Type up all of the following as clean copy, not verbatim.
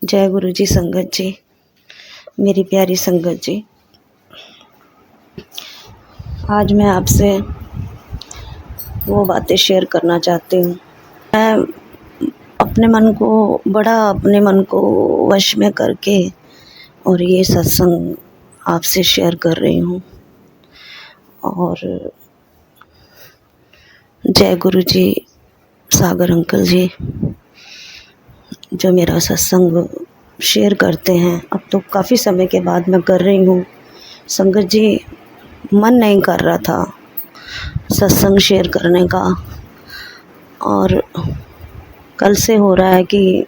जय गुरु जी। संगत जी, मेरी प्यारी संगत जी, आज मैं आपसे वो बातें शेयर करना चाहती हूँ। मैं अपने मन को वश में करके और ये सत्संग आपसे शेयर कर रही हूँ। और जय गुरु जी, सागर अंकल जी जो मेरा सत्संग शेयर करते हैं, अब तो काफ़ी समय के बाद मैं कर रही हूँ। संगत जी, मन नहीं कर रहा था सत्संग शेयर करने का, और कल से हो रहा है कि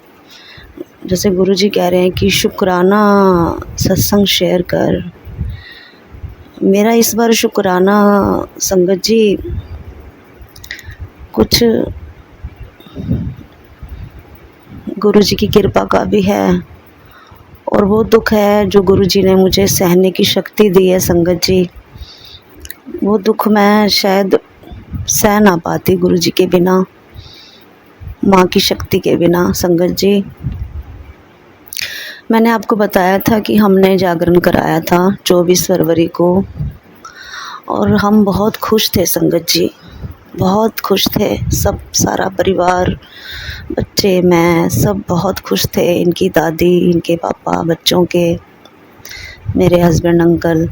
जैसे गुरु जी कह रहे हैं कि शुक्राना सत्संग शेयर कर। मेरा इस बार शुक्राना संगत जी कुछ गुरु जी की कृपा का भी है, और वो दुख है जो गुरु जी ने मुझे सहने की शक्ति दी है। संगत जी, वो दुख मैं शायद सह ना पाती गुरु जी के बिना, माँ की शक्ति के बिना। संगत जी, मैंने आपको बताया था कि हमने जागरण कराया था 24 फरवरी को, और हम बहुत खुश थे संगत जी, बहुत खुश थे। सब सारा परिवार, बच्चे, मैं, सब बहुत खुश थे। इनकी दादी, इनके पापा, बच्चों के, मेरे हस्बैंड, अंकल।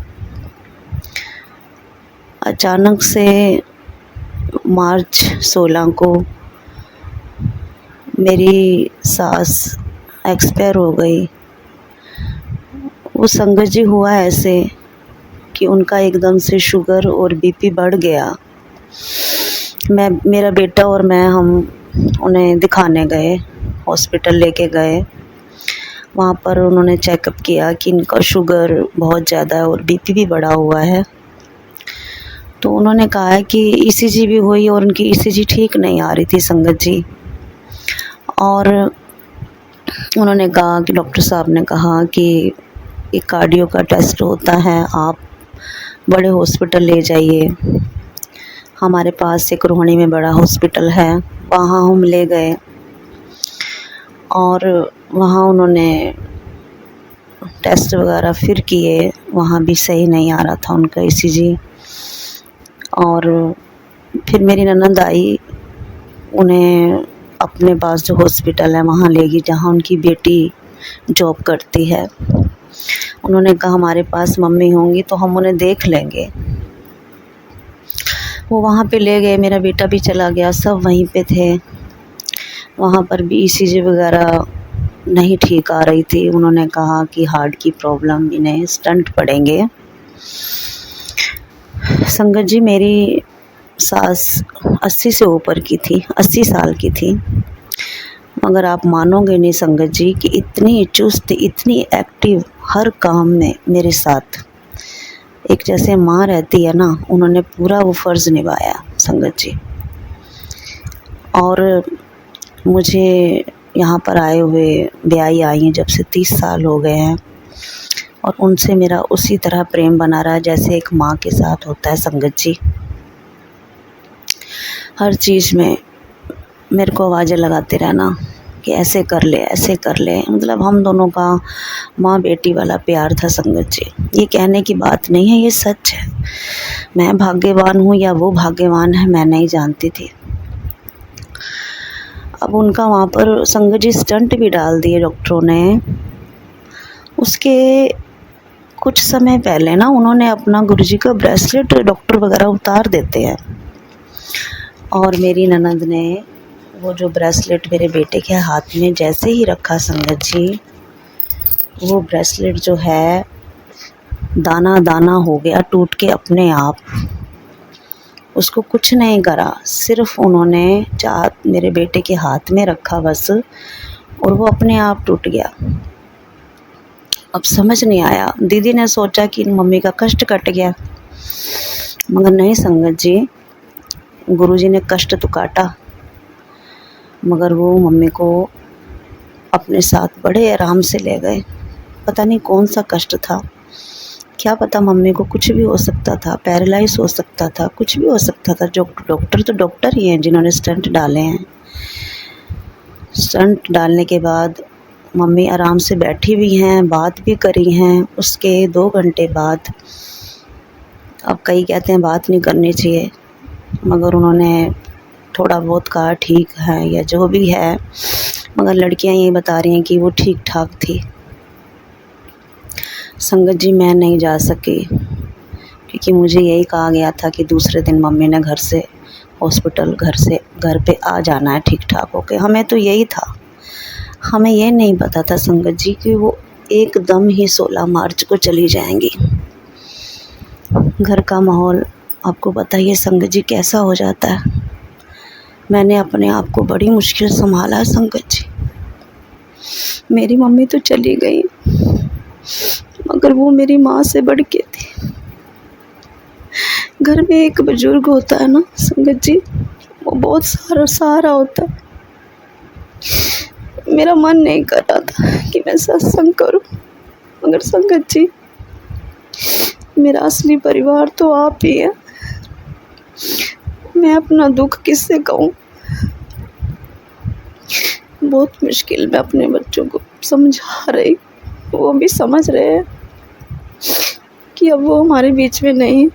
अचानक से मार्च 16 को मेरी सास एक्सपायर हो गई। वो संगत जी हुआ ऐसे कि उनका एकदम से शुगर और बीपी बढ़ गया। मेरा बेटा और मैं, हम उन्हें दिखाने गए, हॉस्पिटल लेके गए। वहाँ पर उन्होंने चेकअप किया कि इनका शुगर बहुत ज़्यादा है और बीपी भी बढ़ा हुआ है। तो उन्होंने कहा है कि ईसीजी भी हुई और उनकी ईसीजी ठीक नहीं आ रही थी संगत जी। और उन्होंने कहा कि डॉक्टर साहब ने कहा कि एक कार्डियो का टेस्ट होता है, आप बड़े हॉस्पिटल ले जाइए। हमारे पास एक रोहिणी में बड़ा हॉस्पिटल है, वहाँ हम ले गए। और वहाँ उन्होंने टेस्ट वगैरह फिर किए, वहाँ भी सही नहीं आ रहा था उनका ईसीजी। और फिर मेरी ननद आई, उन्हें अपने पास जो हॉस्पिटल है वहाँ ले गई जहाँ उनकी बेटी जॉब करती है। उन्होंने कहा हमारे पास मम्मी होंगी तो हम उन्हें देख लेंगे। वो वहाँ पे ले गए, मेरा बेटा भी चला गया, सब वहीं पे थे। वहाँ पर भी ईसीजी वगैरह नहीं ठीक आ रही थी। उन्होंने कहा कि हार्ट की प्रॉब्लम, इन्हें स्टंट पड़ेंगे। संगत जी, मेरी सास 80 से ऊपर की थी, 80 साल की थी, मगर आप मानोगे नहीं संगत जी कि इतनी चुस्त, इतनी एक्टिव, हर काम में मेरे साथ। एक जैसे माँ रहती है ना, उन्होंने पूरा वो फ़र्ज़ निभाया संगत जी। और मुझे यहाँ पर आए हुए, ब्याही आई हैं जब से 30 साल हो गए हैं, और उनसे मेरा उसी तरह प्रेम बना रहा है जैसे एक माँ के साथ होता है संगत जी। हर चीज़ में मेरे को आवाज़ें लगाते रहना कि ऐसे कर ले, ऐसे कर ले। मतलब हम दोनों का माँ बेटी वाला प्यार था संगत जी। ये कहने की बात नहीं है, ये सच है। मैं भाग्यवान हूँ या वो भाग्यवान है, मैं नहीं जानती थी। अब उनका वहाँ पर संगत जी स्टंट भी डाल दिए डॉक्टरों ने। उसके कुछ समय पहले ना उन्होंने अपना गुरुजी का ब्रेसलेट डॉक्टर वगैरह उतार देते हैं, और मेरी ननद ने वो जो ब्रेसलेट मेरे बेटे के हाथ में जैसे ही रखा संगत जी, वो ब्रेसलेट जो है दाना दाना हो गया, टूट के अपने आप। उसको कुछ नहीं करा, सिर्फ उन्होंने चाक मेरे बेटे के हाथ में रखा बस, और वो अपने आप टूट गया। अब समझ नहीं आया, दीदी ने सोचा कि मम्मी का कष्ट कट गया, मगर नहीं संगत जी, गुरुजी ने कष्ट तो काटा, मगर वो मम्मी को अपने साथ बड़े आराम से ले गए। पता नहीं कौन सा कष्ट था, क्या पता, मम्मी को कुछ भी हो सकता था, पैरालाइज हो सकता था, कुछ भी हो सकता था। जो डॉक्टर तो डॉक्टर ही हैं जिन्होंने स्टंट डाले हैं। स्टंट डालने के बाद मम्मी आराम से बैठी हुई हैं, बात भी करी हैं। उसके 2 घंटे बाद, अब कई कहते हैं बात नहीं करनी चाहिए, मगर उन्होंने थोड़ा बहुत कहा ठीक है या जो भी है, मगर लड़कियां ये बता रही हैं कि वो ठीक ठाक थी। संगत जी, मैं नहीं जा सकी क्योंकि मुझे यही कहा गया था कि दूसरे दिन मम्मी ने घर से हॉस्पिटल घर पे आ जाना है ठीक ठाक होके। हमें तो यही था, हमें ये नहीं पता था संगत जी कि वो एकदम ही 16 मार्च को चली जाएंगी। घर का माहौल आपको बताइए संगत जी कैसा हो जाता है। मैंने अपने आप को बड़ी मुश्किल संभाला संगत जी। मेरी मम्मी तो चली गई, मगर वो मेरी माँ से बढ़ के थी। घर में एक बुजुर्ग होता है ना संगत जी, वो बहुत सहारा होता है। मेरा मन नहीं कर रहा था कि मैं सत्संग करूं, मगर संगत जी, मेरा असली परिवार तो आप ही है। मैं अपना दुख किससे कहूं। बहुत मुश्किल में अपने बच्चों को समझा रही, वो भी समझ रहे हैं कि अब वो हमारे बीच में नहीं।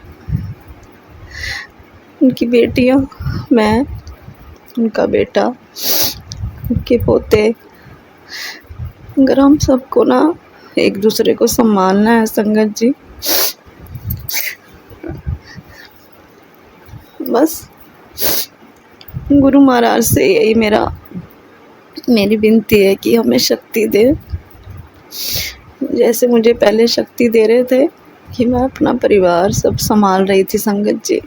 उनकी बेटियां, मैं, उनका बेटा, उनके पोते, अगर हम सबको ना एक दूसरे को संभालना है संगत जी, बस गुरु महाराज से यही मेरी विनती है कि हमें शक्ति दे, जैसे मुझे पहले शक्ति दे रहे थे कि मैं अपना परिवार सब संभाल रही थी संगत जी।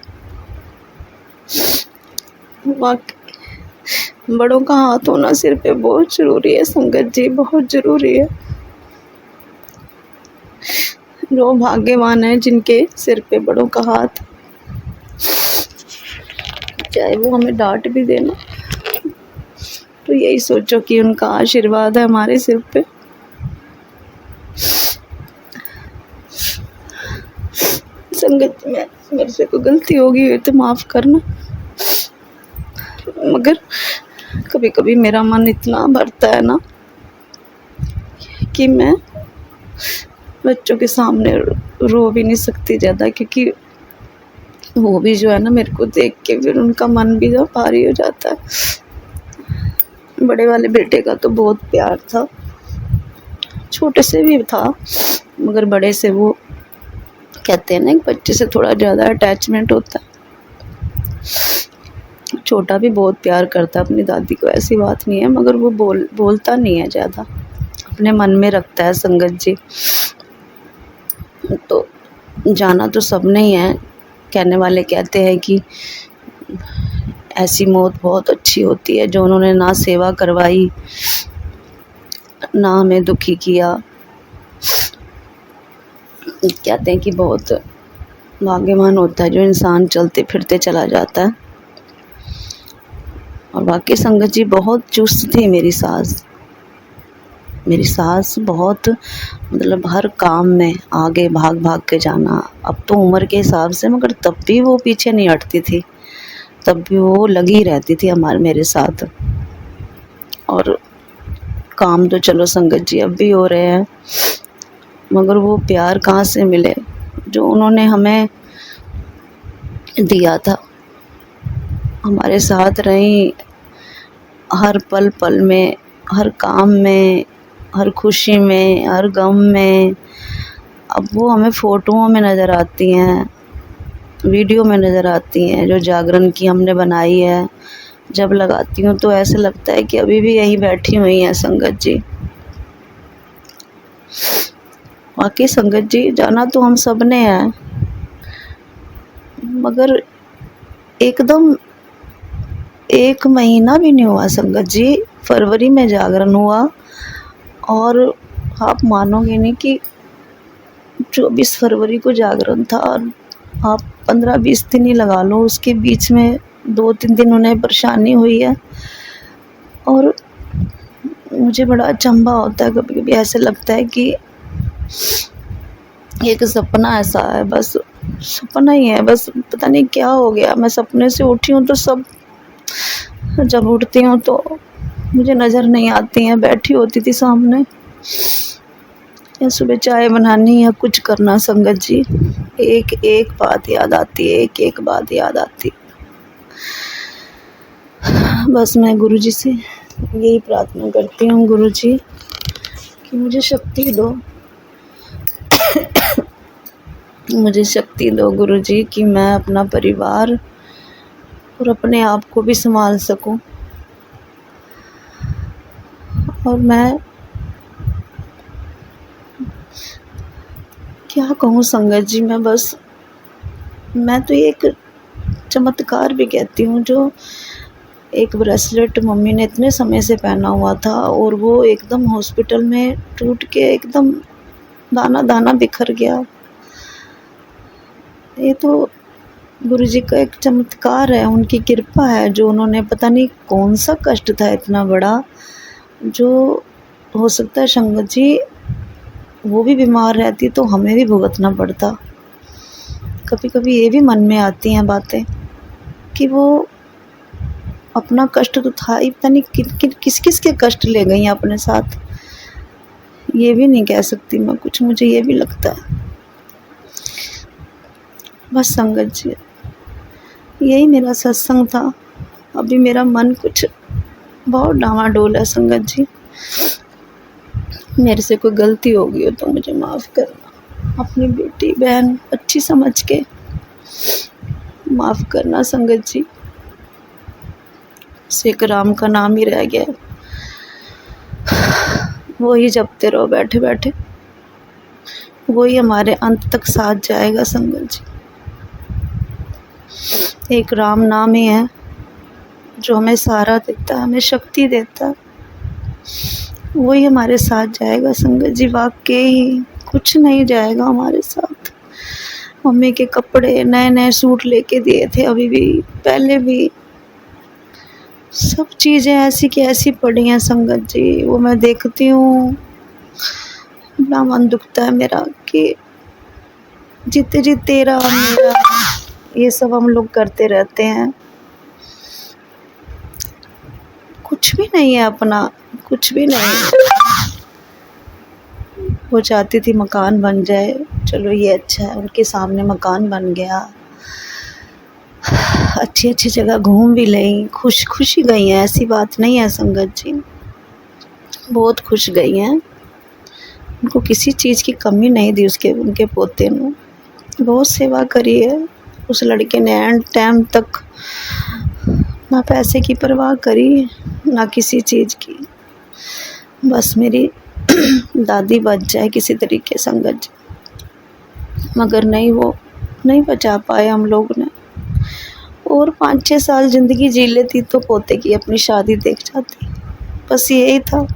वाकई बड़ों का हाथ होना सिर पे बहुत जरूरी है संगत जी, बहुत जरूरी है। जो भाग्यवान है जिनके सिर पे बड़ों का हाथ, चाहे वो हमें डांट भी देना तो यही सोचो कि उनका आशीर्वाद है हमारे सिर पे। संगत में मेरे से कोई गलती होगी तो माफ़ करना, मगर कभी कभी मेरा मन इतना भरता है ना कि मैं बच्चों के सामने रो भी नहीं सकती ज़्यादा, क्योंकि वो भी जो है ना मेरे को देख के फिर उनका मन भी जो भारी हो जाता है। बड़े वाले बेटे का तो बहुत प्यार था, छोटे से भी था, मगर बड़े से वो कहते हैं ना एक बच्चे से थोड़ा ज़्यादा अटैचमेंट होता है। छोटा भी बहुत प्यार करता है अपनी दादी को, ऐसी बात नहीं है, मगर वो बोलता नहीं है ज़्यादा, अपने मन में रखता है संगत जी। तो जाना तो सबने ही है। कहने वाले कहते हैं कि ऐसी मौत बहुत अच्छी होती है जो उन्होंने ना सेवा करवाई, ना हमें दुखी किया। कहते हैं कि बहुत भाग्यवान होता है जो इंसान चलते फिरते चला जाता है। और वाकई संगत जी बहुत चुस्त थी मेरी सास। मेरी सास बहुत, मतलब हर काम में आगे भाग भाग के जाना। अब तो उम्र के हिसाब से, मगर तब भी वो पीछे नहीं हटती थी, तब भी वो लगी रहती थी मेरे साथ। और काम तो चलो संगत जी अब भी हो रहे हैं, मगर वो प्यार कहाँ से मिले जो उन्होंने हमें दिया था। हमारे साथ रही हर पल पल में, हर काम में, हर खुशी में, हर गम में। अब वो हमें फ़ोटोओं में नज़र आती हैं, वीडियो में नज़र आती हैं जो जागरण की हमने बनाई है। जब लगाती हूँ तो ऐसे लगता है कि अभी भी यहीं बैठी हुई हैं संगत जी। वाकई संगत जी जाना तो हम सब ने है, मगर एकदम 1 महीना भी नहीं हुआ संगत जी। फरवरी में जागरण हुआ और आप मानोगे नहीं कि 24 फरवरी को जागरण था, और आप 15-20 दिन ही लगा लो, उसके बीच में 2-3 दिन उन्हें परेशानी हुई है। और मुझे बड़ा अचंभा होता है, कभी कभी ऐसे लगता है कि एक सपना ऐसा है, बस सपना ही है, बस पता नहीं क्या हो गया। मैं सपने से उठी हूँ तो सब, जब उठती हूँ तो मुझे नज़र नहीं आती हैं, बैठी होती थी सामने, या सुबह चाय बनानी या कुछ करना। संगत जी, एक एक बात याद आती है, एक एक बात याद आती। बस मैं गुरुजी से यही प्रार्थना करती हूँ, गुरुजी कि मुझे शक्ति दो, मुझे शक्ति दो गुरुजी, कि मैं अपना परिवार और अपने आप को भी संभाल सकूं। और मैं क्या कहूँ संगत जी, मैं तो ये एक चमत्कार भी कहती हूँ, जो एक ब्रेसलेट मम्मी ने इतने समय से पहना हुआ था और वो एकदम हॉस्पिटल में टूट के एकदम दाना दाना बिखर गया। ये तो गुरुजी का एक चमत्कार है, उनकी कृपा है, जो उन्होंने पता नहीं कौन सा कष्ट था इतना बड़ा, जो हो सकता है संगत जी वो भी बीमार रहती तो हमें भी भुगतना पड़ता। कभी कभी ये भी मन में आती हैं बातें कि वो अपना कष्ट तो था ही, पता नहीं किस किस के कष्ट ले गई अपने साथ, ये भी नहीं कह सकती मैं कुछ, मुझे ये भी लगता है। बस संगत जी, यही मेरा सत्संग था। अभी मेरा मन कुछ बहुत डामाडोल है संगत जी, मेरे से कोई गलती हो गई हो तो मुझे माफ़ करना, अपनी बेटी बहन अच्छी समझ के माफ़ करना संगत जी। सिख राम का नाम ही रह गया, वही जपते रहो बैठे बैठे, वही हमारे अंत तक साथ जाएगा संगत जी। एक राम नाम ही है जो हमें सहारा देता है, हमें शक्ति देता है, वही हमारे साथ जाएगा संगत जी। वाकई कुछ नहीं जाएगा हमारे साथ। मम्मी के कपड़े नए नए सूट लेके दिए थे, अभी भी पहले भी सब चीज़ें ऐसी की ऐसी पड़ी हैं संगत जी। वो मैं देखती हूँ, बड़ा मन दुखता है मेरा कि जीते जी तेरा मेरा ये सब हम लोग करते रहते हैं, कुछ भी नहीं है अपना, कुछ भी नहीं है। वो चाहती थी मकान बन जाए, चलो ये अच्छा है, उनके सामने मकान बन गया, अच्छी अच्छी जगह घूम भी ली, खुशी गई हैं, ऐसी बात नहीं है संगत जी, बहुत खुश गई हैं। उनको किसी चीज़ की कमी नहीं दी, उनके पोते ने बहुत सेवा करी है। उस लड़के ने एंड टाइम तक ना पैसे की परवाह करी ना किसी चीज़ की, बस मेरी दादी बच जाए किसी तरीके संगत जी, मगर नहीं, वो नहीं बचा पाए हम लोग ने। और 5-6 साल ज़िंदगी जी लेती तो पोते की अपनी शादी देख जाती, बस यही था।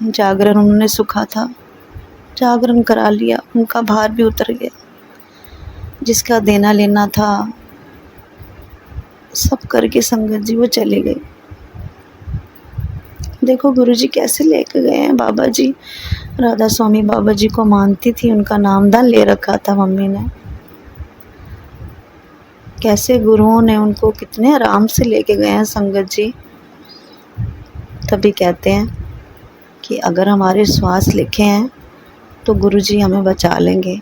जागरण उन्होंने सुखा था, जागरण करा लिया, उनका भार भी उतर गया, जिसका देना लेना था सब करके संगत जी वो चले गए। देखो गुरुजी कैसे लेके गए हैं। बाबा जी, राधा स्वामी बाबा जी को मानती थी, उनका नामदान ले रखा था मम्मी ने। कैसे गुरुओं ने उनको कितने आराम से लेके गए हैं संगत जी। तभी कहते हैं कि अगर हमारे श्वास लिखे हैं तो गुरुजी हमें बचा लेंगे,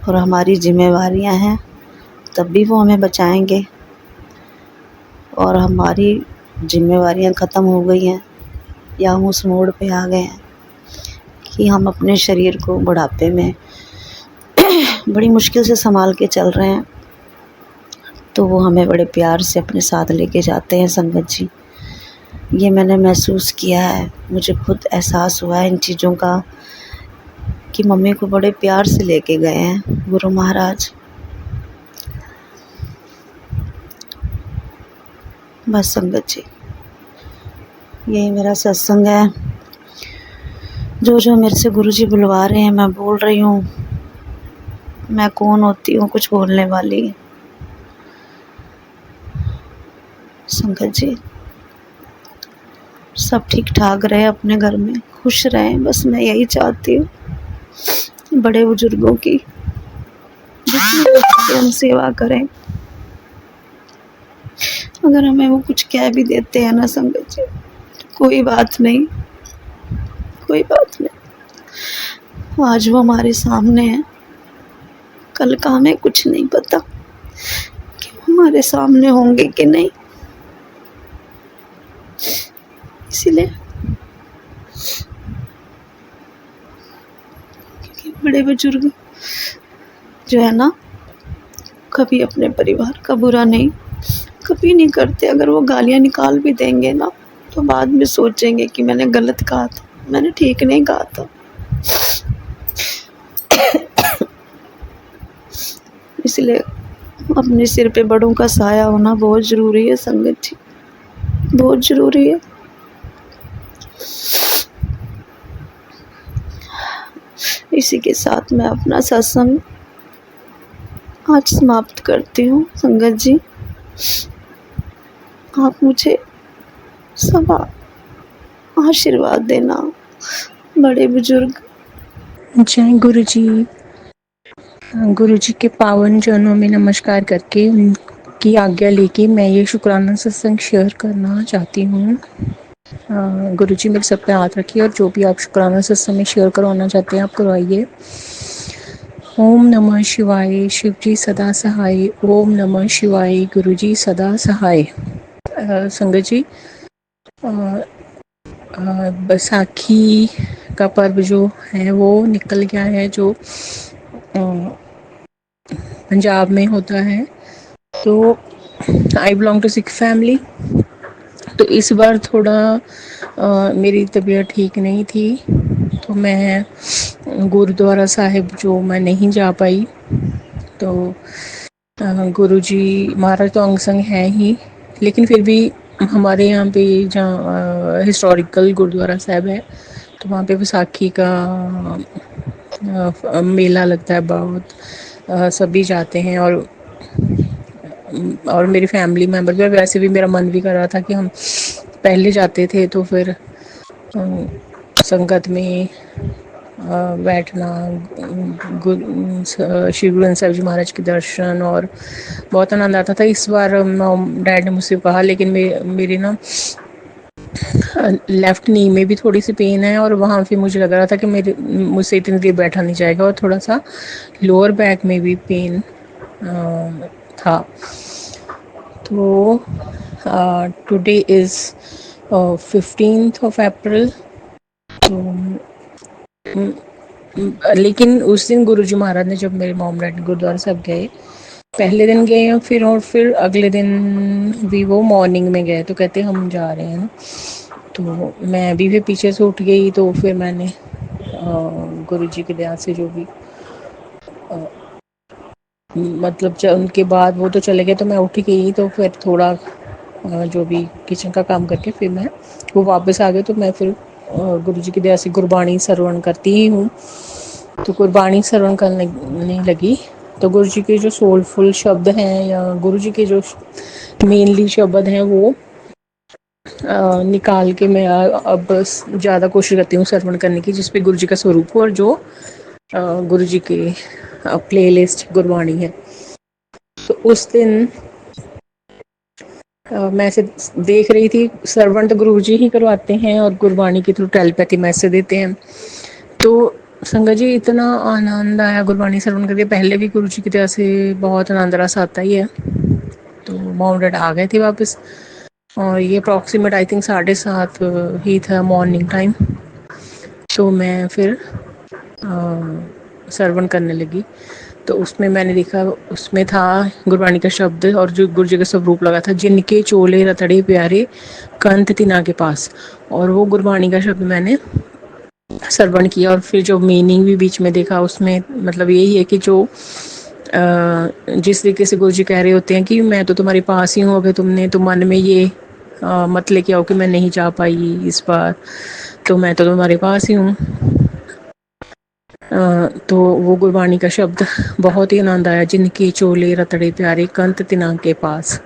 और हमारी जिम्मेवारियां हैं तब भी वो हमें बचाएंगे। और हमारी जिम्मेवारियां ख़त्म हो गई हैं या हम उस मोड़ पे आ गए हैं कि हम अपने शरीर को बुढ़ापे में बड़ी मुश्किल से संभाल के चल रहे हैं, तो वो हमें बड़े प्यार से अपने साथ लेके जाते हैं संगत जी। ये मैंने महसूस किया है, मुझे खुद एहसास हुआ है इन चीज़ों का कि मम्मी को बड़े प्यार से लेके गए हैं गुरु महाराज। बस संगत जी, यही मेरा सत्संग है। जो मेरे से गुरुजी बुलवा रहे हैं मैं बोल रही हूँ। मैं कौन होती हूँ कुछ बोलने वाली संगत जी। सब ठीक ठाक रहे, अपने घर में खुश रहें, बस मैं यही चाहती हूँ। बड़े बुजुर्गों की जितनी हम सेवा करें, अगर हमें वो कुछ कह भी देते हैं ना संगत जी, तो कोई बात नहीं, कोई बात नहीं। आज वो हमारे सामने है, कल का हमें कुछ नहीं पता कि वो हमारे सामने होंगे कि नहीं। इसीलिए क्योंकि बड़े बुजुर्ग जो है ना, कभी अपने परिवार का बुरा नहीं कभी नहीं करते। अगर वो गालियाँ निकाल भी देंगे ना, तो बाद में सोचेंगे कि मैंने गलत कहा था, मैंने ठीक नहीं कहा था। इसलिए अपने सिर पे बड़ों का साया होना बहुत ज़रूरी है संगत जी, बहुत ज़रूरी है। इसी के साथ मैं अपना सत्संग आज समाप्त करती हूँ। संगत जी, आप मुझे सब आशीर्वाद देना। बड़े बुजुर्ग, जय गुरु जी। गुरु जी के पावन चरणों में नमस्कार करके उनकी आज्ञा लेके मैं ये शुक्राना सत्संग शेयर करना चाहती हूँ। गुरु जी मेरे सब पे हाथ रखिए और जो भी आप शुक्राना सत्संग में शेयर करवाना चाहते हैं आप करवाइए। ओम नमः शिवाय, शिव जी सदा सहाय। ओम नमः शिवाय, गुरु जी सदा सहाय। संगत जी, बैसाखी का पर्व जो है वो निकल गया है, जो पंजाब में होता है। तो I belong to Sikh family. तो इस बार थोड़ा मेरी तबीयत ठीक नहीं थी, तो मैं गुरुद्वारा साहिब जो मैं नहीं जा पाई। तो गुरुजी महाराज तो अंग संग हैं ही, लेकिन फिर भी हमारे यहाँ पे जहाँ हिस्टोरिकल गुरुद्वारा साहिब है, तो वहाँ पे बैसाखी का मेला लगता है बहुत। सभी जाते हैं और मेरी फैमिली मेम्बर भी। वैसे भी मेरा मन भी कर रहा था कि हम पहले जाते थे, तो फिर संगत में बैठना, श्री गुरु ग्रंथ साहिब जी महाराज के दर्शन, और बहुत आनंद आता था। इस बार डैड ने मुझसे कहा, लेकिन मेरी ना लेफ़्ट नी में भी थोड़ी सी पेन है, और वहाँ पे मुझे लग रहा था कि मुझसे इतनी देर बैठा नहीं जाएगा, और थोड़ा सा लोअर बैक में भी पेन था। तो today is 15th of April। लेकिन उस दिन गुरुजी महाराज ने, जब मेरे मॉम डैड गुरुद्वारा साहब गए, पहले दिन गए और फिर अगले दिन भी वो मॉर्निंग में गए, तो कहते हम जा रहे हैं ना। तो मैं भी फिर पीछे से उठ गई। तो फिर मैंने गुरुजी की दया से जो भी मतलब उनके बाद वो तो चले गए, तो मैं उठ गई। तो फिर थोड़ा जो भी किचन का काम करके फिर मैं वो वापस आ गए। तो मैं फिर गुरुजी की दया से गुरबाणी श्रवण करती ही हूँ। तो गुरबाणी श्रवण करने लगी, तो गुरुजी के जो सोलफुल शब्द हैं, या गुरुजी के जो मेनली शब्द हैं, वो निकाल के मैं अब ज़्यादा कोशिश करती हूँ श्रवण करने की, जिसपे गुरुजी का स्वरूप हो और जो गुरुजी के प्लेलिस्ट गुरबाणी है। तो उस दिन मैं ऐसे देख रही थी, श्रवण तो गुरुजी ही करवाते हैं और गुरबाणी के थ्रू टेलीपैथी मैसेज देते हैं। तो संगत जी, इतना आनंद आया गुरबाणी श्रवण करके। पहले भी गुरुजी की तरह से बहुत आनंद रस आता ही है। तो मॉम डैड आ गए थे वापस, और ये अप्रॉक्सीमेट आई थिंक 7:30 ही था मॉर्निंग टाइम। तो मैं फिर श्रवण करने लगी। तो उसमें मैंने देखा, उसमें था गुरबाणी का शब्द, और जो गुरु जी का स्वरूप लगा था, जिनके चोले रतड़े प्यारे कंत तिना के पास। और वो गुरबाणी का शब्द मैंने श्रवण किया, और फिर जो मीनिंग भी बीच में देखा, उसमें मतलब यही है कि जो जिस तरीके से गुरु जी कह रहे होते हैं कि मैं तो तुम्हारे पास ही हूँ, अगर तुमने तो मन में ये मत लेके आओ कि मैं नहीं जा पाई इस बार, तो मैं तो तुम्हारे पास ही हूँ। तो वो गुरबाणी का शब्द बहुत ही आनंद आया, जिनके चोले रतड़े प्यारे कंत तिना के पास।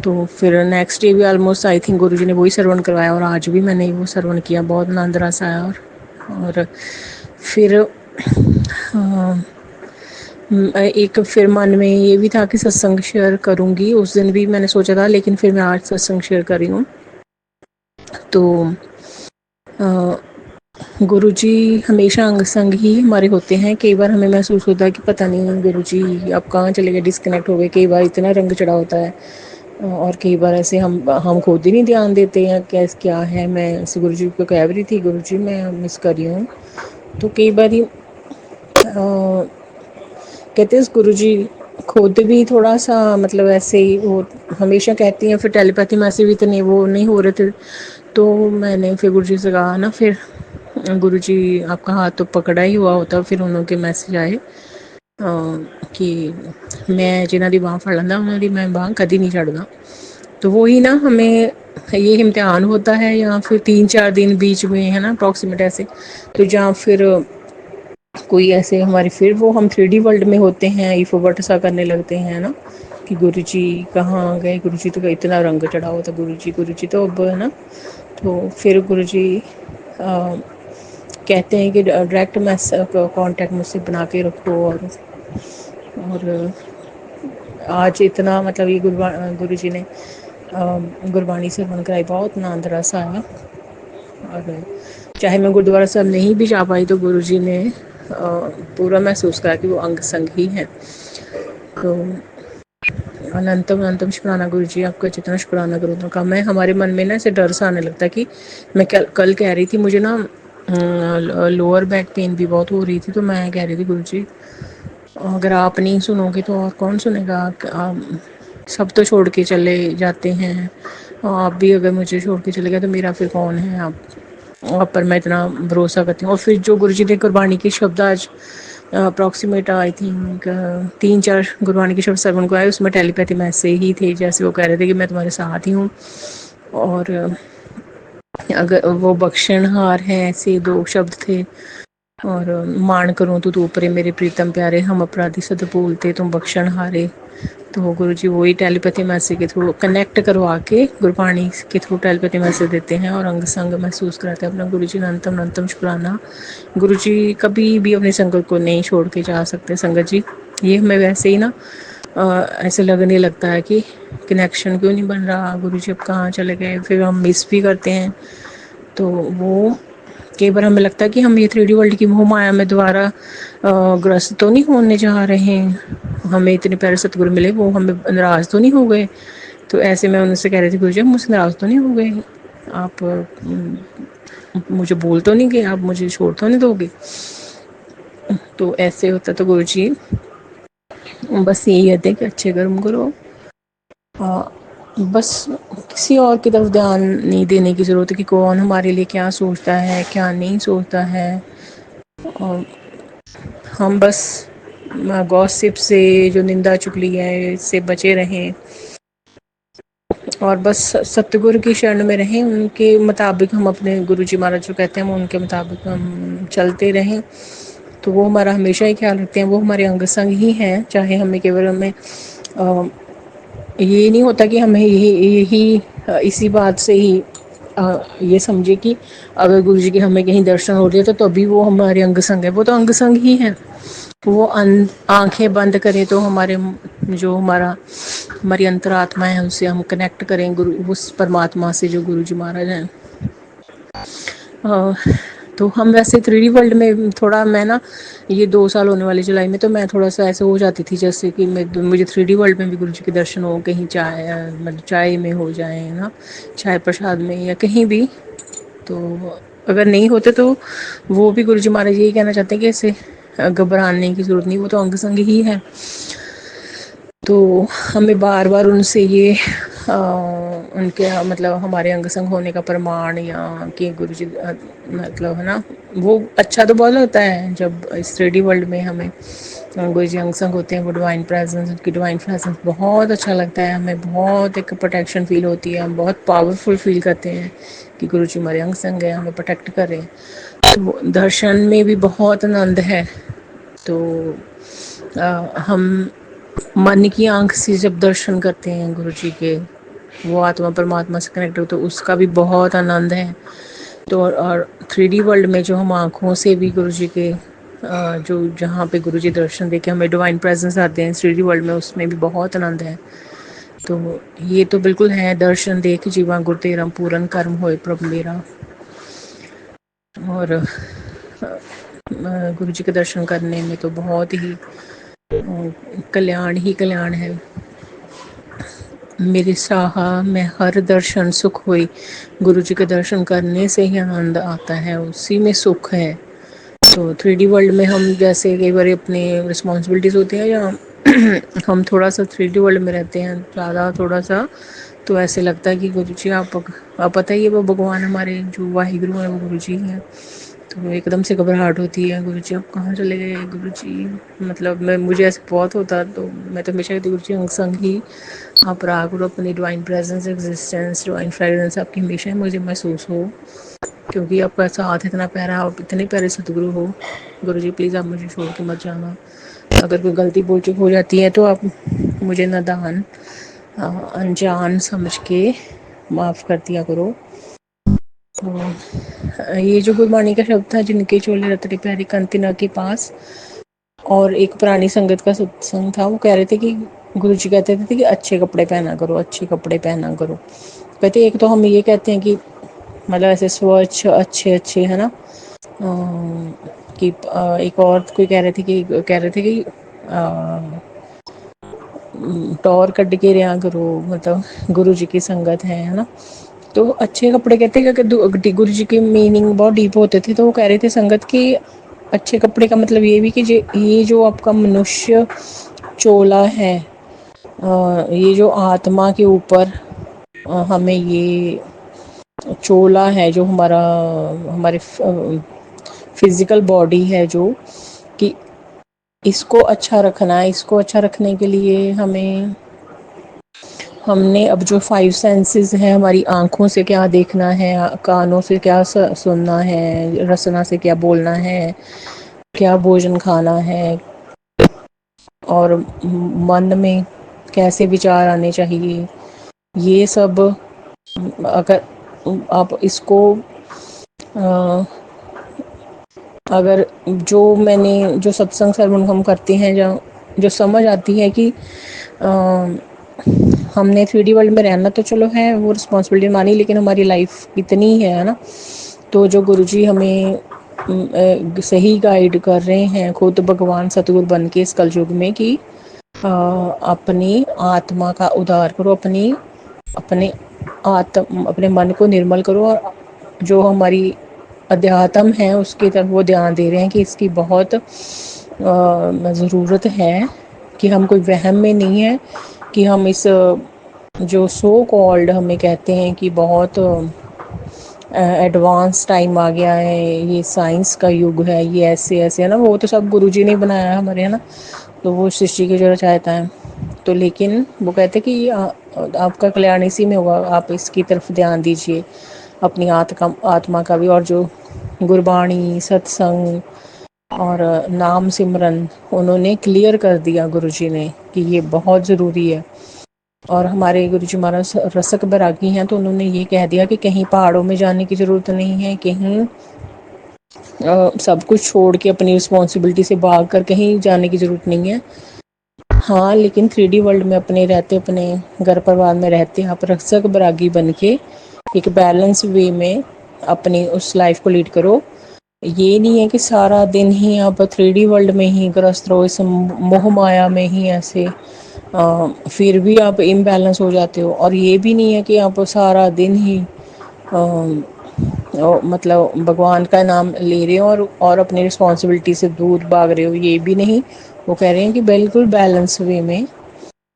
तो फिर नेक्स्ट डे भी ऑलमोस्ट आई थिंक गुरुजी ने वही श्रवण करवाया, और आज भी मैंने वो श्रवण किया, बहुत आनंद रस आया। और फिर एक फिर मन में ये भी था कि सत्संग शेयर करूँगी, उस दिन भी मैंने सोचा था, लेकिन फिर मैं आज सत्संग शेयर कर रही हूँ। तो गुरुजी हमेशा अंग संग ही हमारे होते हैं। कई बार हमें महसूस होता है कि पता नहीं गुरुजी अब कहाँ चले गए, डिस्कनेक्ट हो गए। कई बार इतना रंग चढ़ा होता है, और कई बार ऐसे हम खुद ही नहीं ध्यान देते हैं क्या है। मैं ऐसे गुरुजी को कह रही थी, गुरुजी मैं मिस कर रही हूँ। तो कई बार ही कहते हैं गुरुजी खुद भी थोड़ा सा मतलब ऐसे ही वो हमेशा कहती हैं, फिर टेलीपैथी में ऐसे भी इतने वो नहीं हो रहे थे। तो मैंने फिर गुरुजी से कहा ना, फिर गुरुजी आपका हाथ तो पकड़ा ही हुआ होता। फिर उन्होंने मैसेज आए कि मैं जिन्हों की बांह फड़ लेंदा उन्होंने मैं बांह कभी नहीं छड़दा। तो वही ना, हमें ये इम्तिहान होता है, या फिर 3-4 दिन बीच में है ना अप्रॉक्सीमेट ऐसे, तो या फिर कोई ऐसे हमारे फिर वो हम 3D वर्ल्ड में होते हैं, ईफो वट सा करने लगते हैं ना कि गुरुजी कहाँ गए, गुरुजी तो इतना रंग चढ़ा हुआ था, गुरुजी तो अब है ना। तो फिर गुरुजी कहते हैं कि डायरेक्ट मैसेज कांटेक्ट मुझसे बना के रखो। और आज इतना मतलब ये गुरुजी ने गुरबाणी से बन कराई, बहुत आनंद रस आया। और चाहे मैं गुरुद्वारा साहब नहीं भी जा पाई, तो गुरुजी ने पूरा महसूस करा कि वो अंग संग ही है। तो अनंतम अनंतम शुक्राना गुरु जी, आपका जितना शुक्राना करूँ तो कम है। हमारे मन में ना ऐसे डर सा आने लगता है कि मैं कल कह रही थी, मुझे ना लोअर बैक पेन भी बहुत हो रही थी। तो मैं कह रही थी गुरु जी अगर आप नहीं सुनोगे तो और कौन सुनेगा। आप सब तो छोड़ के चले जाते हैं, आप भी अगर मुझे छोड़ के चले गए तो मेरा फिर कौन है। आप पर मैं इतना भरोसा करती हूँ। और फिर जो गुरु जी ने गुरबाणी के शब्द आज अप्रॉक्सीमेट आई थिंक 3-4 गुरबाणी के शब्द सरवण को आए, उसमें टेलीपैथी में ऐसे ही थे जैसे वो कह रहे थे कि मैं तुम्हारे साथ ही हूँ। और अगर वो बख्शनहार है, ऐसे 2 शब्द थे। और मान करूँ तो तू ऊपरे मेरे प्रीतम प्यारे, हम अपराधी सद भूलते तुम बख्शण हारे। तो गुरु जी वही टेलीपैथी मैसेज के थ्रू कनेक्ट करवा के गुरबाणी के थ्रू टेलीपैथी मैसेज देते हैं और अंग संग महसूस कराते हैं अपना। गुरु जी अनंतम अनंतम शुक्राना। गुरु जी कभी भी अपनी संगत को नहीं छोड़ के जा सकते। संगत जी ये हमें वैसे ही ना ऐसे लगने लगता है कि कनेक्शन क्यों नहीं बन रहा, गुरु जी अब कहाँ चले गए। फिर हम मिस भी करते हैं। तो वो कई बार हमें लगता है कि हम ये 3D वर्ल्ड की मोह माया में दोबारा ग्रस्त तो नहीं होने जा रहे हैं। हमें इतने प्यारे सतगुरु मिले, वो हमें नाराज़ तो नहीं हो गए। तो ऐसे मैं उनसे कह रही थी, गुरु जी मुझसे नाराज़ तो नहीं हो गए, आप मुझे बोल तो नहीं गए, आप मुझे छोड़ तो नहीं दोगे। तो ऐसे होता तो गुरु जी बस यही कहते हैं कि अच्छे कर्म करो, बस किसी और की तरफ ध्यान नहीं देने की ज़रूरत है कि कौन हमारे लिए क्या सोचता है क्या नहीं सोचता है। और हम बस गॉसिप से, जो निंदा चुगली है, इससे बचे रहें और बस सतगुरु की शरण में रहें। उनके मुताबिक हम अपने गुरु जी महाराज जो कहते हैं हम उनके मुताबिक हम चलते रहें। तो वो हमारा हमेशा ही ख्याल रखते हैं, वो हमारे अंग संग ही हैं। चाहे हमें केवल हमें ये नहीं होता कि हमें यही इसी बात से ही ये समझे कि अगर गुरु जी के हमें कहीं दर्शन हो रहे तो अभी वो हमारे अंग संग है। वो तो अंग संग ही है। वो आंखें बंद करें तो हमारे जो हमारी अंतरात्मा है उनसे हम कनेक्ट करें गुरु उस परमात्मा से जो गुरु जी महाराज हैं। तो हम वैसे 3D वर्ल्ड में थोड़ा, मैं ना ये 2 साल होने वाले जुलाई में, तो मैं थोड़ा सा ऐसे हो जाती थी जैसे कि मुझे 3D वर्ल्ड में भी गुरु जी के दर्शन हो, कहीं चाय मतलब चाय में हो जाए ना, चाय प्रसाद में या कहीं भी। तो अगर नहीं होते तो वो भी गुरु जी महाराज यही कहना चाहते हैं कि ऐसे घबराने की ज़रूरत नहीं, वो तो अंग संग ही है। तो हमें बार बार उनसे ये उनके मतलब हमारे अंग संग होने का प्रमाण या कि गुरु जी मतलब है ना, वो अच्छा तो बहुत लगता है जब इस 3D वर्ल्ड में हमें गुरु जी अंग संग होते हैं। वो डिवाइन प्रेजेंस, उनकी डिवाइन प्रेजेंस बहुत अच्छा लगता है हमें, बहुत एक प्रोटेक्शन फील होती है, हम बहुत पावरफुल फील करते हैं कि गुरु जी हमारे अंग संग है, हमें प्रोटेक्ट कर रहे हैं। तो दर्शन में भी बहुत आनंद है। तो हम मन की आंख से जब दर्शन करते हैं गुरु जी के, वो आत्मा परमात्मा से कनेक्ट हो, तो उसका भी बहुत आनंद है। तो और 3D वर्ल्ड में जो हम आँखों से भी गुरु जी के जो जहाँ पे गुरुजी दर्शन देके हमें डिवाइन प्रेजेंस आते हैं 3D वर्ल्ड में, उसमें भी बहुत आनंद है। तो ये तो बिल्कुल है, दर्शन देख जीवा गुर तेरा पूरन कर्म होए प्रभु मेरा। और गुरु जी के दर्शन करने में तो बहुत ही कल्याण ही कल्याण है। मेरी साहा में हर दर्शन सुख हुई, गुरु जी के दर्शन करने से ही आनंद आता है, उसी में सुख है। तो 3D वर्ल्ड में हम जैसे कई बार अपनी रिस्पॉन्सिबिलिटीज़ होती हैं, या हम थोड़ा सा 3D वर्ल्ड में रहते हैं ज़्यादा थोड़ा सा, तो ऐसे लगता है कि गुरु जी आप पता ही है वो भगवान हमारे जो वाहिगुरु हैं वो गुरु जी हैं। तो एकदम से घबराहट होती है, गुरु जी अब कहाँ चले गए गुरु जी, मतलब मुझे ऐसे बहुत होता। तो मैं तो हमेशा कहती गुरु जी अंग संग ही आप रहा करो, अपनी divine presence existence divine fragrance आपकी हमेशा मुझे महसूस हो, क्योंकि आपका साथ इतना प्यारा, आप इतने प्यारे सतगुरु हो। गुरु जी प्लीज़ आप मुझे छोड़ के मत जाना। अगर कोई गलती बोल चुक हो जाती है तो आप मुझे नादान अनजान समझ के माफ़ कर दिया करो। तो ये जो गुरबाणी का शब्द था, जिनके चोले रतड़े प्यारे कंतिना के पास, और एक पुरानी संगत का सत्संग था, वो कह रहे थे कि गुरु जी कहते थे कि अच्छे कपड़े पहना करो, अच्छे कपड़े पहना करो। कहते एक तो हम ये कहते हैं कि मतलब ऐसे स्वच्छ अच्छे अच्छे है ना, कि एक और कोई कह रहे थे कि टॉर कट के रहा करो, मतलब गुरु जी की संगत है ना। तो अच्छे कपड़े कहते हैं कि गुरु जी के मीनिंग बहुत डीप होते थे। तो वो कह रहे थे संगत की अच्छे कपड़े का मतलब ये भी कि ये जो आपका मनुष्य चोला है, ये जो आत्मा के ऊपर हमें ये चोला है, जो हमारे फिजिकल बॉडी है, जो कि इसको अच्छा रखना है। इसको अच्छा रखने के लिए हमने अब जो 5 सेंसेस है, हमारी आँखों से क्या देखना है, कानों से क्या सुनना है, रसना से क्या बोलना है, क्या भोजन खाना है, और मन में कैसे विचार आने चाहिए, ये सब अगर आप इसको अगर जो सत्संग श्रवण हम करते हैं, जो समझ आती है कि हमने 3D वर्ल्ड में रहना तो चलो है, वो रिस्पॉन्सिबिलिटी मानी, लेकिन हमारी लाइफ इतनी है ना। तो जो गुरुजी हमें सही गाइड कर रहे हैं, खुद भगवान सतगुरु बन के इस कलयुग में, कि अपनी आत्मा का उद्धार करो, अपने मन को निर्मल करो, और जो हमारी अध्यात्म है उसकी तरफ वो ध्यान दे रहे हैं कि इसकी बहुत ज़रूरत है, कि हम कोई वहम में नहीं है कि हम इस जो सो कॉल्ड हमें कहते हैं कि बहुत एडवांस टाइम आ गया है, ये साइंस का युग है, ये ऐसे ऐसे है ना, वो तो सब गुरुजी ने बनाया है हमारे, है ना। तो वो सृष्टि की जो रचयिता है। तो लेकिन वो कहते कि आपका कल्याण इसी में होगा, आप इसकी तरफ ध्यान दीजिए, अपनी आत्मा का भी। और जो गुरबाणी सत्संग और नाम सिमरन उन्होंने क्लियर कर दिया गुरुजी ने कि ये बहुत ज़रूरी है। और हमारे गुरुजी महाराज रसक बैरागी हैं, तो उन्होंने ये कह दिया कि कहीं पहाड़ों में जाने की ज़रूरत नहीं है, कहीं सब कुछ छोड़ के अपनी रिस्पॉन्सिबिलिटी से भाग कर कहीं जाने की ज़रूरत नहीं है। हाँ, लेकिन 3D वर्ल्ड में अपने घर परिवार में रहते आप रसक बैरागी बन के एक बैलेंस वे में अपनी उस लाइफ को लीड करो। ये नहीं है कि सारा दिन ही आप 3D वर्ल्ड में ही ग्रस्त रहो, इस मोह माया में ही ऐसे फिर भी आप इम्बैलेंस हो जाते हो। और ये भी नहीं है कि आप सारा दिन ही मतलब भगवान का नाम ले रहे हो और अपनी रिस्पॉन्सिबिलिटी से दूर भाग रहे हो, ये भी नहीं। वो कह रहे हैं कि बिल्कुल बैलेंस वे में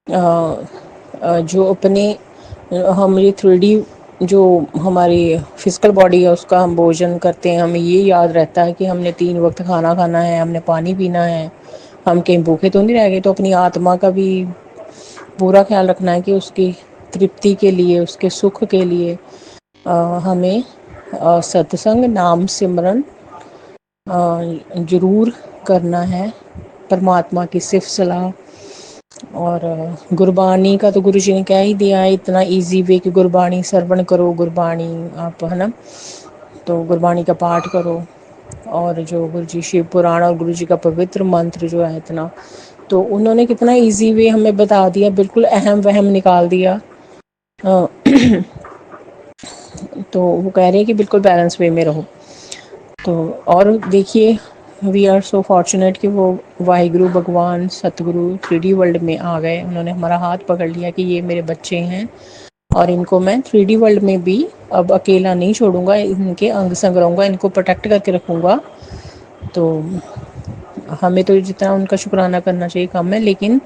जो अपने हम ये 3D जो हमारी फिजिकल बॉडी है उसका हम भोजन करते हैं, हमें ये याद रहता है कि हमने 3 वक्त खाना खाना है, हमने पानी पीना है, हम कहीं भूखे तो नहीं रह गए। तो अपनी आत्मा का भी पूरा ख्याल रखना है कि उसकी तृप्ति के लिए, उसके सुख के लिए हमें सत्संग नाम सिमरन ज़रूर करना है, परमात्मा की सिर्फ सलाह। और गुरबाणी का तो गुरु जी ने कह ही दिया है इतना इजी वे कि गुरबाणी श्रवण करो, गुरबाणी आप है ना, तो गुरबाणी का पाठ करो। और जो गुरु जी शिव पुराण और गुरु जी का पवित्र मंत्र जो है इतना, तो उन्होंने कितना इजी वे हमें बता दिया, बिल्कुल अहम वहम निकाल दिया। अ, तो वो कह रहे हैं कि बिल्कुल बैलेंस वे में रहो। तो और देखिए, वी आर सो फॉर्चुनेट कि वो वाहिगुरु भगवान सतगुरु 3D वर्ल्ड में आ गए। उन्होंने हमारा हाथ पकड़ लिया कि ये मेरे बच्चे हैं और इनको मैं 3D वर्ल्ड में भी अब अकेला नहीं छोड़ूंगा, इनके अंग संग रहूँगा, इनको प्रोटेक्ट करके रखूँगा। तो हमें तो जितना उनका शुक्राना करना चाहिए कम है, लेकिन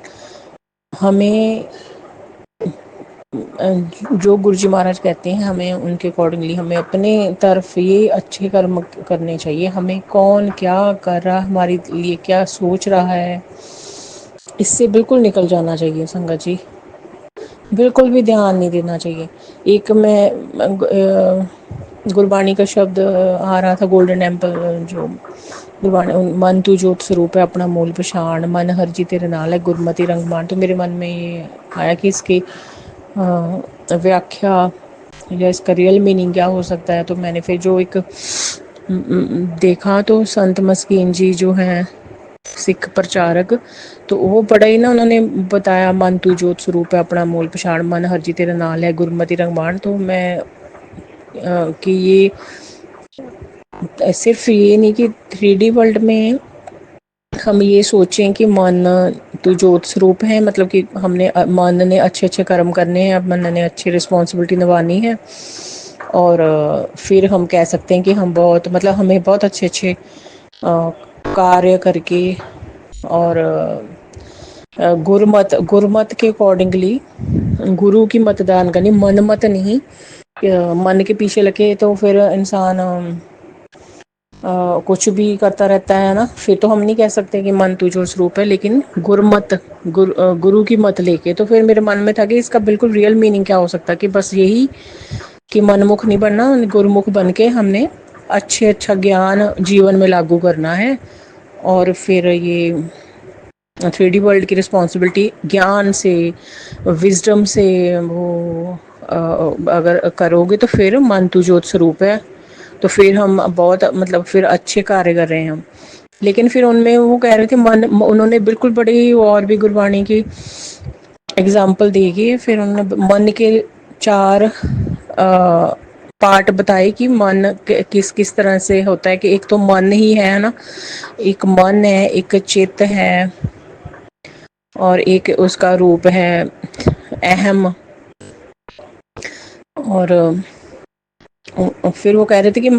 हमें जो गुरु जी महाराज कहते हैं हमें उनके अकॉर्डिंगली हमें अपने तरफ ये अच्छे कर्म करने चाहिए। हमें कौन क्या कर रहा, हमारे लिए क्या सोच रहा है, इससे बिल्कुल निकल जाना चाहिए संगत जी, बिल्कुल भी ध्यान नहीं देना चाहिए। एक मैं गुरबाणी का शब्द आ रहा था, गोल्डन टेम्पल जो गुरबाणी, मन तू जोत स्वरूप है अपना मूल पछाण, मन हर जी तेरे नाल है गुरमति रंग मान। तो मेरे मन में ये आया कि इसकी व्याख्या या इसका रियल मीनिंग क्या हो सकता है। तो मैंने फिर जो एक देखा, तो संत मस्कीन जी जो हैं सिख प्रचारक, तो वो बड़ा ही ना उन्होंने बताया, मन तू जोत स्वरूप है अपना मूल पछाण, मन हर जी तेरे नाल है गुरमति रंग मान। तो मैं कि ये सिर्फ ये नहीं कि 3D वर्ल्ड में हम ये सोचें कि मन तो ज्योत स्वरूप है, मतलब कि हमने मन ने अच्छे अच्छे कर्म करने हैं, मन ने अच्छी रिस्पॉन्सिबिलिटी निभानी है, और फिर हम कह सकते हैं कि हम बहुत, मतलब हमें बहुत अच्छे अच्छे कार्य करके और गुरमत के अकॉर्डिंगली गुरु की मतदान करनी, मन मत नहीं। मन के पीछे लगे तो फिर इंसान कुछ भी करता रहता है ना, फिर तो हम नहीं कह सकते कि मन तुझो स्वरूप है। लेकिन गुरु की मत लेके, तो फिर मेरे मन में था कि इसका बिल्कुल रियल मीनिंग क्या हो सकता है, कि बस यही कि मनमुख नहीं बनना, गुरुमुख बन के हमने अच्छा ज्ञान जीवन में लागू करना है। और फिर ये 3D वर्ल्ड की रिस्पॉन्सिबिलिटी ज्ञान से, विजडम से वो अगर करोगे तो फिर मन तू ज्योत स्वरूप है, तो फिर हम बहुत, मतलब फिर अच्छे कार्य कर रहे हैं हम। लेकिन फिर उनमें वो कह रहे थे मन, उन्होंने बिल्कुल बड़ी और भी गुरबाणी की एग्जाम्पल देगी। फिर उन्होंने मन के 4 पार्ट बताए कि मन किस किस तरह से होता है। कि एक तो मन ही है ना, एक मन है, एक चित्त है, और एक उसका रूप है अहम। और फिर वो कह रहे थे कि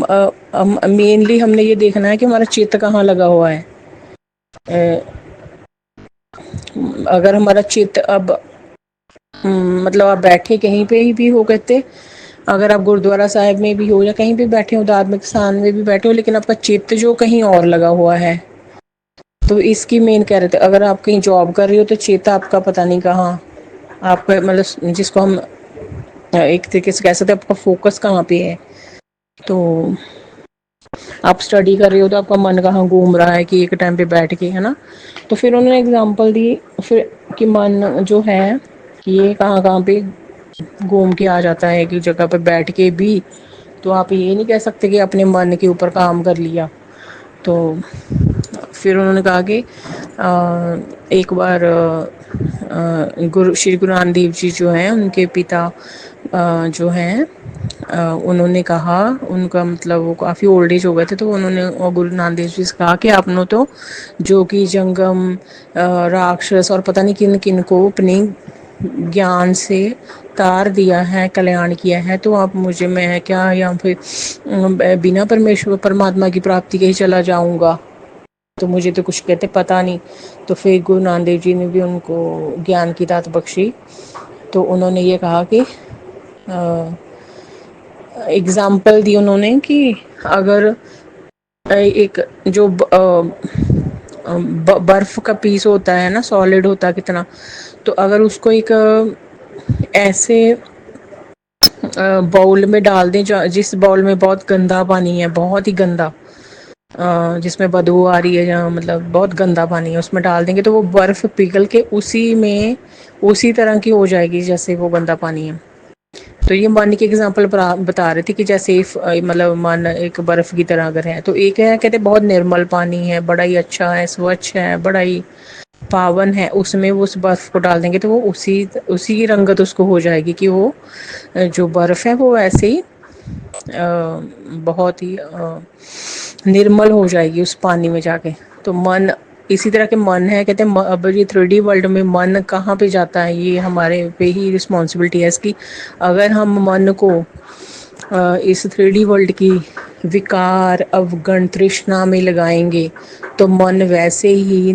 मेनली हमने ये देखना है कि हमारा चित्त कहाँ लगा हुआ है। अगर हमारा चित्त अब मतलब आप बैठे कहीं पे ही भी हो, कहते अगर आप गुरुद्वारा साहिब में भी हो या कहीं भी बैठे हो, धार्मिक स्थान में भी बैठे हो, लेकिन आपका चित्त जो कहीं और लगा हुआ है, तो इसकी मेन कह रहे थे। अगर आप कहीं जॉब कर रहे हो तो चित्त आपका पता नहीं कहाँ, आपका मतलब जिसको हम एक तरीके से कह सकते हैं आपका फोकस कहाँ पे है। तो आप स्टडी कर रहे हो तो आपका मन कहाँ घूम रहा है कि एक टाइम पे बैठ के, है ना। तो फिर उन्होंने एग्जांपल दी फिर कि मन जो है ये कहाँ कहाँ पे घूम के आ जाता है, कि जगह पे बैठ के भी। तो आप ये नहीं कह सकते कि अपने मन के ऊपर काम कर लिया। तो फिर उन्होंने कहा कि एक बार श्री गुरु नानक देव जी जो हैं, उनके पिता जो हैं, उन्होंने कहा, उनका मतलब वो काफ़ी ओल्ड एज हो गए थे, तो उन्होंने गुरु नानक देव जी से कहा कि आपने तो जोगी जंगम राक्षस और पता नहीं किन किन को अपने ज्ञान से तार दिया है, कल्याण किया है, तो आप मुझे, मैं क्या या फिर बिना परमेश्वर परमात्मा की प्राप्ति के ही चला जाऊंगा, तो मुझे तो कुछ कहते पता नहीं। तो फिर गुरु नानक देव जी ने भी उनको ज्ञान की दात बख्शी। तो उन्होंने ये कहा कि एग्जाम्पल दी उन्होंने कि अगर एक जो बर्फ का पीस होता है ना, सॉलिड होता है कितना, तो अगर उसको एक ऐसे बाउल में डाल दें जिस बाउल में बहुत गंदा पानी है, बहुत ही गंदा, जिसमें बदबू आ रही है, जहाँ मतलब बहुत गंदा पानी है, उसमें डाल देंगे तो वो बर्फ पिघल के उसी में उसी तरह की हो जाएगी जैसे वो गंदा पानी है। तो ये मन की एग्जांपल बता रहे थे कि जैसे मतलब मन एक बर्फ की तरह अगर है, तो एक है कहते बहुत निर्मल पानी है, बड़ा ही अच्छा है, स्वच्छ है, बड़ा ही पावन है, उसमें वो उस बर्फ को डाल देंगे तो वो उसी उसी की रंगत उसको हो जाएगी कि वो जो बर्फ है वो ऐसे ही बहुत ही निर्मल हो जाएगी उस पानी में जाके। तो मन इसी तरह के मन है, कहते हैं अब ये 3D वर्ल्ड में मन कहाँ पे जाता है, ये हमारे पे ही रिस्पॉन्सिबिलिटी है इसकी। अगर हम मन को इस 3D वर्ल्ड की विकार अवगण तृष्णा में लगाएंगे तो मन वैसे ही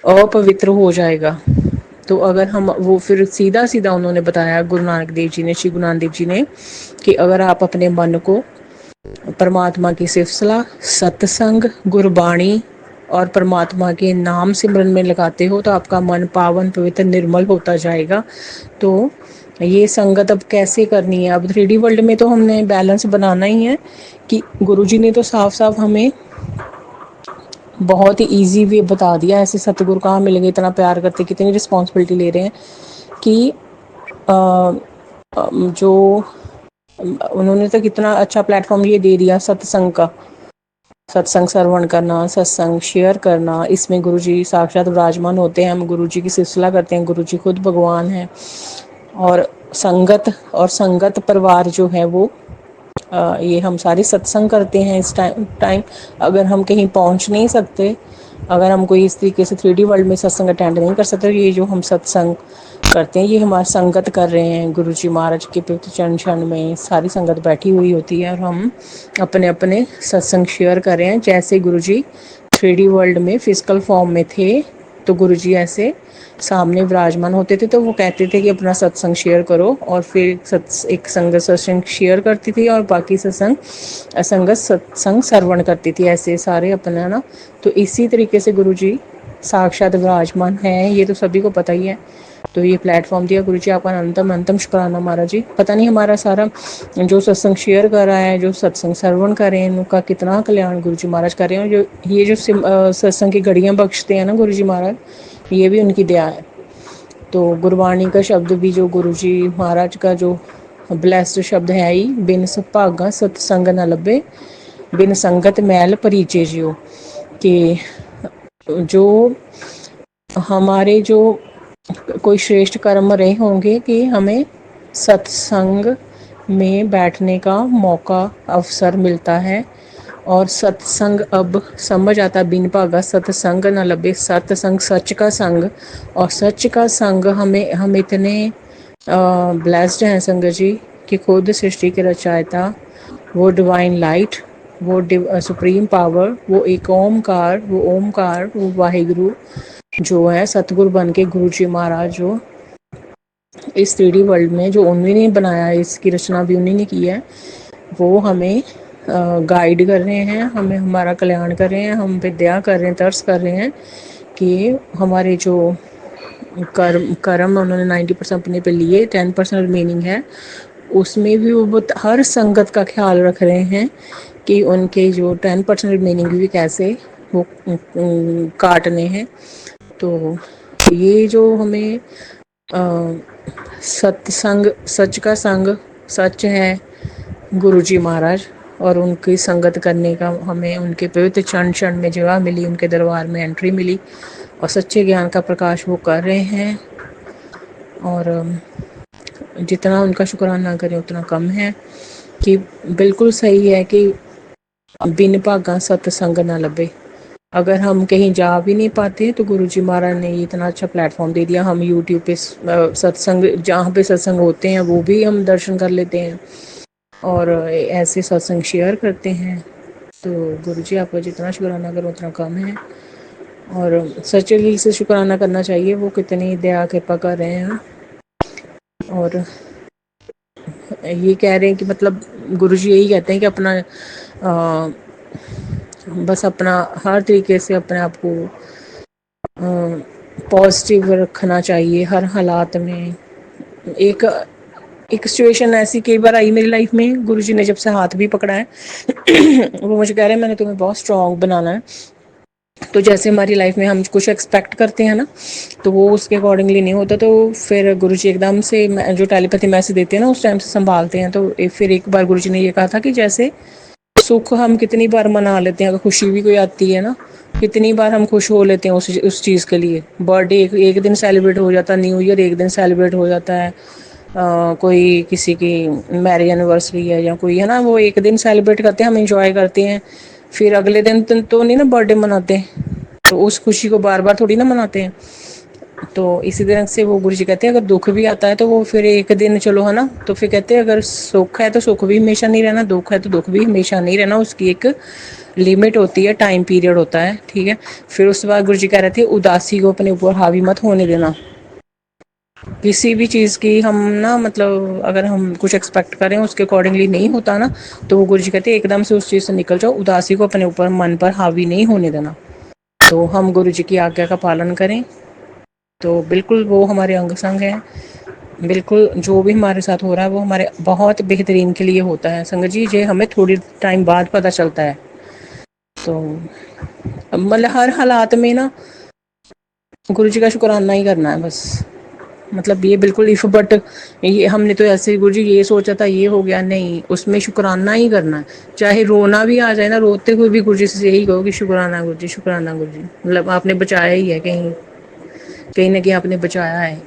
अपवित्र हो जाएगा। तो अगर हम वो फिर सीधा सीधा उन्होंने बताया, गुरु नानक देव जी ने, श्री गुरु नानक देव जी ने, कि अगर आप अपने मन को परमात्मा की सिफसला, सत्संग, गुरबाणी और परमात्मा के नाम सिमरन में लगाते हो तो आपका मन पावन पवित्र निर्मल होता जाएगा। तो ये संगत अब कैसे करनी है, अब 3D वर्ल्ड में तो हमने बैलेंस बनाना ही है कि गुरुजी ने तो साफ साफ हमें बहुत ही इजी वे बता दिया। ऐसे सतगुरु कहाँ मिलेंगे, इतना प्यार करते, कितनी रिस्पॉन्सिबिलिटी ले रहे हैं कि जो उन्होंने तो कितना अच्छा प्लेटफॉर्म ये दे दिया सत्संग का, सत्संग श्रवण करना, सत्संग शेयर करना, इसमें गुरुजी साक्षात विराजमान होते हैं, हम गुरुजी की सिलसिला करते हैं, गुरुजी खुद भगवान हैं। और संगत परिवार जो है वो ये हम सारे सत्संग करते हैं इस टाइम। अगर हम कहीं पहुंच नहीं सकते, अगर हम कोई इस तरीके से 3D वर्ल्ड में सत्संग अटेंड नहीं कर सकते, ये जो हम सत्संग करते हैं ये हमारी संगत कर रहे हैं। गुरुजी महाराज के पवित्र चरण क्षण में सारी संगत बैठी हुई होती है और हम अपने अपने सत्संग शेयर कर रहे हैं। जैसे गुरुजी 3D वर्ल्ड में फिजिकल फॉर्म में थे तो गुरुजी ऐसे सामने विराजमान होते थे, तो वो कहते थे कि अपना सत्संग शेयर करो, और फिर एक संगत सत्संग शेयर करती थी और बाकी संगत सत्संग श्रवण करती थी, ऐसे सारे अपना ना। तो इसी तरीके से गुरुजी साक्षात विराजमान है, ये तो सभी को पता ही है। तो ये प्लेटफॉर्म दिया गुरुजी, आपका अंतम शुक्राना महाराज जी। पता नहीं हमारा सारा जो सत्संग शेयर कर रहा है, जो सत्संग श्रवण कर रहे हैं, उनका कितना कल्याण गुरुजी महाराज कर रहे हैं। जो ये जो सत्संग की घड़ियाँ बख्शते हैं ना गुरुजी महाराज, ये भी उनकी दया है। तो गुरबाणी का शब्द भी जो गुरुजी महाराज का जो ब्लेस्ड शब्द है ही, बिन सुभागा सत्संग न लभे, बिन संगत मैल परिचय जियो, कि जो हमारे जो कोई श्रेष्ठ कर्म रहे होंगे कि हमें सत्संग में बैठने का मौका अवसर मिलता है। और सत्संग अब समझ आता, बिन भागा सत्संग न लभे, सत्संग सच का संग, और सच का संग हम इतने ब्लेस्ड हैं संगत जी कि खुद सृष्टि के रचयिता, वो डिवाइन लाइट, वो सुप्रीम पावर, वो एक ओमकार, वो वाहिगुरु जो है सतगुरु बन के गुरुजी महाराज जो इस 3D वर्ल्ड में जो उन्होंने बनाया है, इसकी रचना भी उन्हीं ने की है, वो हमें गाइड कर रहे हैं, हमें हमारा कल्याण कर रहे हैं, हम पे दया कर रहे हैं, तरस कर रहे हैं कि हमारे जो कर्म उन्होंने 90% अपने पे लिए, 10% रिमेनिंग है, उसमें भी वो हर संगत का ख्याल रख रहे हैं कि उनके जो 10% रिमेनिंग भी कैसे वो काटने हैं। तो ये जो हमें सत्संग, सच का संग, सच है गुरुजी महाराज, और उनकी संगत करने का हमें उनके पवित्र क्षण क्षण में जगह मिली, उनके दरबार में एंट्री मिली, और सच्चे ज्ञान का प्रकाश वो कर रहे हैं। और जितना उनका शुक्राना करें उतना कम है, कि बिल्कुल सही है कि बिन भागा सत्संग ना लभे। अगर हम कहीं जा भी नहीं पाते तो गुरुजी महाराज ने इतना अच्छा प्लेटफॉर्म दे दिया, हम यूट्यूब पे सत्संग, जहाँ पे सत्संग होते हैं वो भी हम दर्शन कर लेते हैं और ऐसे सत्संग शेयर करते हैं। तो गुरुजी आपका जितना शुक्राना करो उतना कम है, और सच्चे दिल से शुक्राना करना चाहिए, वो कितनी दया कृपा कर रहे हैं। और ये कह रहे हैं कि मतलब गुरुजी यही कहते हैं कि अपना बस अपना हर तरीके से अपने आप को पॉजिटिव रखना चाहिए हर हालात में। एक सिचुएशन ऐसी कई बार आई मेरी लाइफ में, गुरुजी ने जब से हाथ भी पकड़ा है वो मुझे कह रहे हैं मैंने तुम्हें बहुत स्ट्रॉन्ग बनाना है, तो जैसे हमारी लाइफ में हम कुछ एक्सपेक्ट करते हैं ना, तो वो उसके अकॉर्डिंगली नहीं होता, तो फिर गुरु जी एकदम से जो टेलीपैथी मैसेज देते हैं ना, उस टाइम से संभालते हैं। तो फिर एक बार गुरु जी ने ये कहा था कि जैसे सुख हम कितनी बार मना लेते हैं, अगर खुशी भी कोई आती है ना, कितनी बार हम खुश हो लेते हैं उस चीज़ के लिए। बर्थडे एक दिन सेलिब्रेट हो जाता है, न्यू ईयर एक दिन सेलिब्रेट हो जाता है, कोई किसी की मैरिज एनिवर्सरी है या कोई है ना, वो एक दिन सेलिब्रेट करते हैं, हम इंजॉय करते हैं। फिर अगले दिन तो नहीं ना बर्थडे मनाते, तो उस खुशी को बार बार थोड़ी ना मनाते हैं। तो इसी तरह से वो गुरु जी कहते हैं अगर दुख भी आता है तो वो फिर एक दिन चलो है ना, तो फिर कहते हैं अगर सुख है तो सुख भी हमेशा नहीं रहना, दुख है तो दुख भी हमेशा नहीं रहना, उसकी एक लिमिट होती है, टाइम पीरियड होता है, ठीक है। फिर उसके बाद गुरु जी कह रहे थे उदासी को अपने ऊपर हावी मत होने देना। किसी भी चीज़ की हम ना, मतलब अगर हम कुछ एक्सपेक्ट करें उसके अकॉर्डिंगली नहीं होता ना, तो वो गुरु जी कहते हैं एकदम से उस चीज़ से निकल जाओ, उदासी को अपने ऊपर मन पर हावी नहीं होने देना। तो हम गुरु जी की आज्ञा का पालन करें, तो बिल्कुल वो हमारे अंग संग हैं। बिल्कुल जो भी हमारे साथ हो रहा है वो हमारे बहुत बेहतरीन के लिए होता है संगत जी, ये हमें थोड़ी टाइम बाद पता चलता है। तो मतलब हर हालात में ना गुरु जी का शुक्राना ही करना है बस। मतलब ये बिल्कुल इफ बट ये हमने तो ऐसे गुरु जी ये सोचा था ये हो गया, नहीं, उसमें शुक्राना ही करना है। चाहे रोना भी आ जाए ना, रोते हुए भी गुरु जी से यही कहो कि शुक्राना गुरु जी, शुक्राना गुरु जी, मतलब आपने बचाया ही है, कहीं कहीं ना कहीं आपने बचाया है।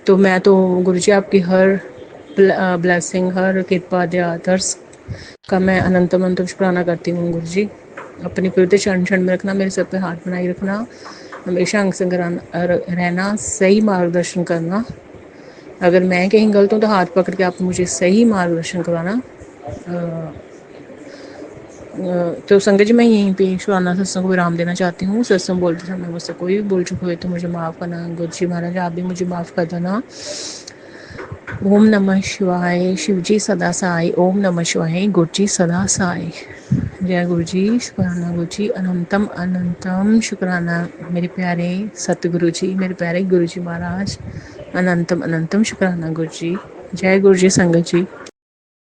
तो मैं तो गुरु जी आपकी हर ब्लेसिंग, हर कृपा दया आदर्श का मैं अनंत अनंत शुक्राना करती हूँ गुरु जी। अपनी पवित्र क्षण क्षण में रखना, मेरे सर पे हाथ बनाए रखना, हमेशा अंग संग रहना, सही मार्गदर्शन करना। अगर मैं कहीं गलत हूँ तो हाथ पकड़ के आप मुझे सही मार्गदर्शन करवाना। तो संगत जी मैं यहीं पे शुराना सत्संग को विराम देना चाहती हूँ। सत्संग बोलते समय मुझसे कोई भी भूल चुक हुए तो मुझे माफ़ करना। गुरु जी महाराज आप भी मुझे माफ़ कर देना। ओम नमः शिवाय। शिव जी सदा साई। ओम नमः शिवाय। गुरु जी सदा साई। जय गुरु जी। शुक्राना गुरु जी, अनंतम अनंतम शुक्राना मेरे प्यारे सतगुरु जी, मेरे प्यारे गुरु जी महाराज, अनंतम अनंतम शुक्राना गुरु जी। जय गुरु जी संगत जी।